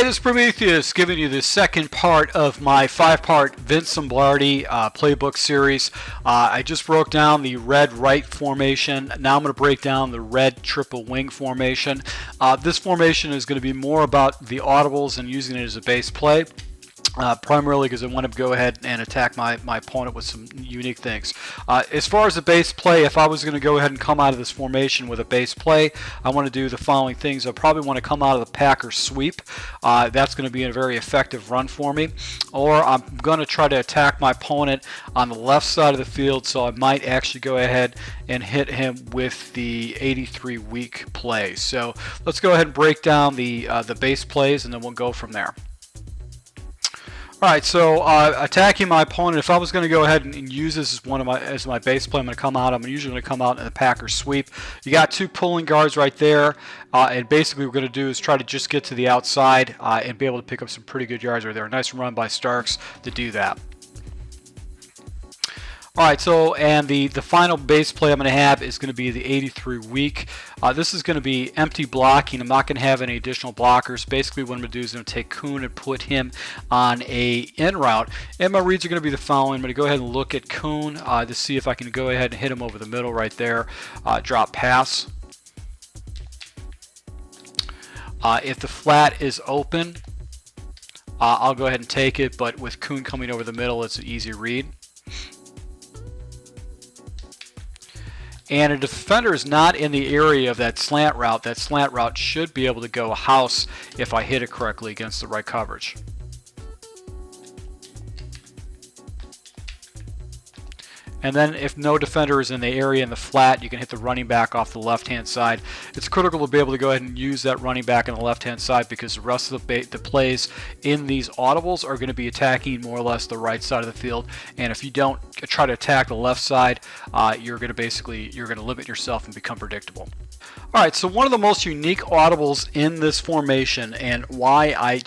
Alright, it's Prometheus giving you the second part of my 5-part Vince Lombardi playbook series. I just broke down the red right formation. Now I'm going to break down the red triple wing formation. This formation is going to be more about the audibles and using it as a base play. Primarily because I want to go ahead and attack my opponent with some unique things. As far as the base play, if I was going to go ahead and come out of this formation with a base play, I want to do the following things. I probably want to come out of the Packer sweep. That's going to be a very effective run for me. Or I'm going to try to attack my opponent on the left side of the field, so I might actually go ahead and hit him with the 83 weak play. So let's go ahead and break down the base plays, and then we'll go from there. Alright, so attacking my opponent, if I was going to go ahead and use this as my base play, I'm going to come out. I'm usually going to come out in the Packer sweep. You got two pulling guards right there, and basically what we're going to do is try to just get to the outside and be able to pick up some pretty good yards right there. Nice run by Starks to do that. Alright, so and the final base play I'm going to have is going to be the 83 weak. This is going to be empty blocking. I'm not going to have any additional blockers. Basically what I'm going to do is I'm going to take Kuhn and put him on a in route. And my reads are going to be the following. I'm going to go ahead and look at Kuhn to see if I can go ahead and hit him over the middle right there. Drop pass. If the flat is open, I'll go ahead and take it, but with Kuhn coming over the middle, it's an easy read. And a defender is not in the area of that slant route should be able to go house if I hit it correctly against the right coverage. And then if no defender is in the area in the flat, you can hit the running back off the left-hand side. It's critical to be able to go ahead and use that running back on the left-hand side because the rest of the plays in these audibles are going to be attacking more or less the right side of the field. And if you don't try to attack the left side, you're going to limit yourself and become predictable. Alright, so one of the most unique audibles in this formation and why I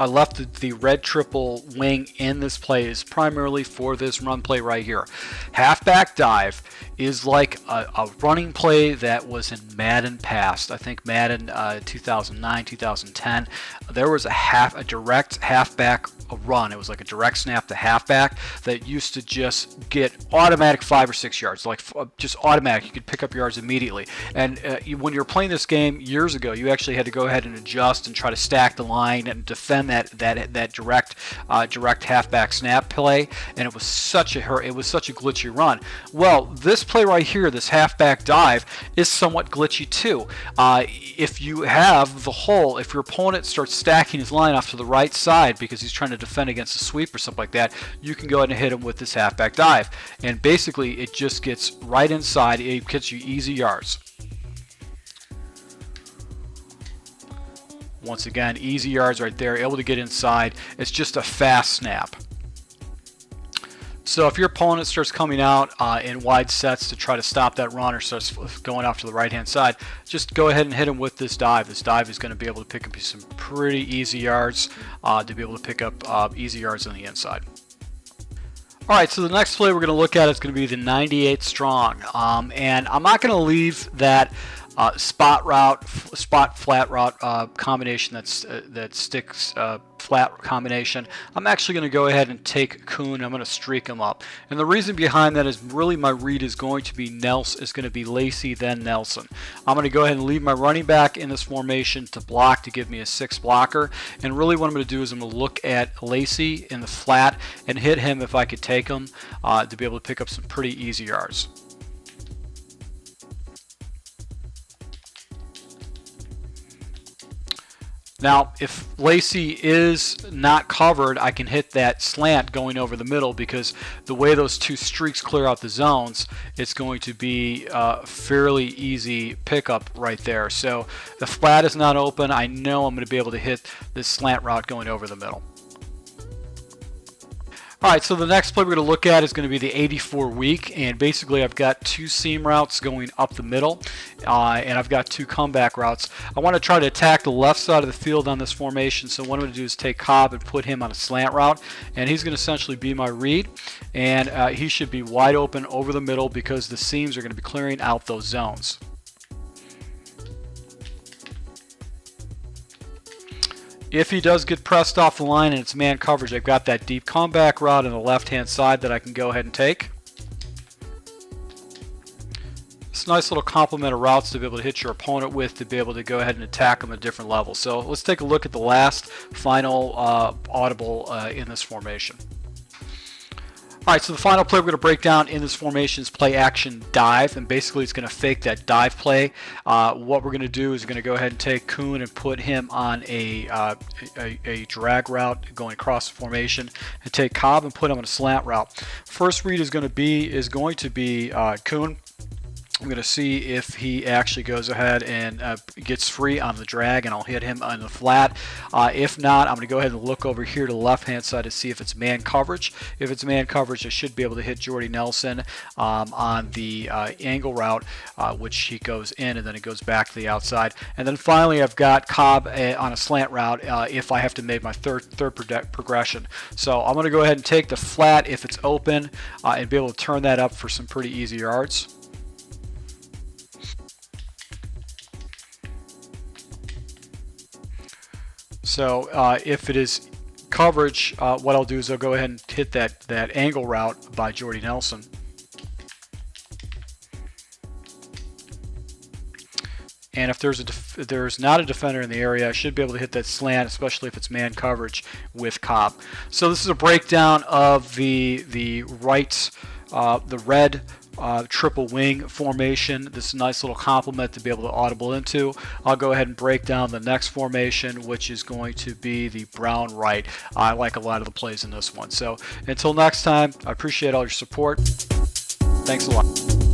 left the red triple wing in this play is primarily for this run play right here. Halfback dive is like a running play that was in Madden past. I think Madden 2009, 2010. There was a direct halfback run. It was like a direct snap to halfback that used to just get automatic 5 or 6 yards, like just automatic. You could pick up yards immediately. And when you were playing this game years ago, you actually had to go ahead and adjust and try to stack the line and defend that direct halfback snap play. And it was such a glitchy run. Well, this play right here, this halfback dive, is somewhat glitchy too. If you have the hole, if your opponent starts stacking his line off to the right side because he's trying to defend against a sweep or something like that, you can go ahead and hit him with this halfback dive. And basically it just gets right inside. It gets you easy yards. Once again, easy yards right there, able to get inside. It's just a fast snap. So if your opponent starts coming out in wide sets to try to stop that run or starts going off to the right hand side, just go ahead and hit him with this dive. This dive is going to be able to pick up some pretty easy yards to be able to pick up easy yards on the inside. Alright, so the next play we're going to look at is going to be the 98 strong. And I'm not going to leave that spot flat route combination that sticks flat combination. I'm actually going to go ahead and take Kuhn. I'm going to streak him up, and the reason behind that is really my read is going to be Lacey then Nelson. I'm going to go ahead and leave my running back in this formation to block to give me a 6 blocker, and really what I'm going to do is I'm going to look at Lacey in the flat and hit him if I could take him to be able to pick up some pretty easy yards. Now, if Lacey is not covered, I can hit that slant going over the middle because the way those two streaks clear out the zones, it's going to be a fairly easy pickup right there. So the flat is not open. I know I'm going to be able to hit this slant route going over the middle. Alright, so the next play we're going to look at is going to be the 84 weak, and basically I've got 2 seam routes going up the middle, and I've got 2 comeback routes. I want to try to attack the left side of the field on this formation, so what I'm going to do is take Cobb and put him on a slant route, and he's going to essentially be my read, and he should be wide open over the middle because the seams are going to be clearing out those zones. If he does get pressed off the line and it's man coverage, I've got that deep comeback route on the left-hand side that I can go ahead and take. It's a nice little complement of routes to be able to hit your opponent with, to be able to go ahead and attack them at different levels. So let's take a look at the last final audible in this formation. All right, so the final play we're going to break down in this formation is play action dive, and basically it's going to fake that dive play. What we're going to do is we're going to go ahead and take Kuhn and put him on a drag route going across the formation, and take Cobb and put him on a slant route. First read is going to be Kuhn. I'm going to see if he actually goes ahead and gets free on the drag, and I'll hit him on the flat. If not, I'm going to go ahead and look over here to the left-hand side to see if it's man coverage. If it's man coverage, I should be able to hit Jordy Nelson on the angle route, which he goes in, and then it goes back to the outside. And then finally, I've got Cobb on a slant route if I have to make my third progression. So I'm going to go ahead and take the flat if it's open and be able to turn that up for some pretty easy yards. So if it is coverage, what I'll do is I'll go ahead and hit that angle route by Jordy Nelson. And if there's not a defender in the area, I should be able to hit that slant, especially if it's man coverage with Cobb. So this is a breakdown of the red triple wing formation. This is a nice little complement to be able to audible into. I'll go ahead and break down the next formation, which is going to be the brown right. I like a lot of the plays in this one. So until next time, I appreciate all your support. Thanks a lot.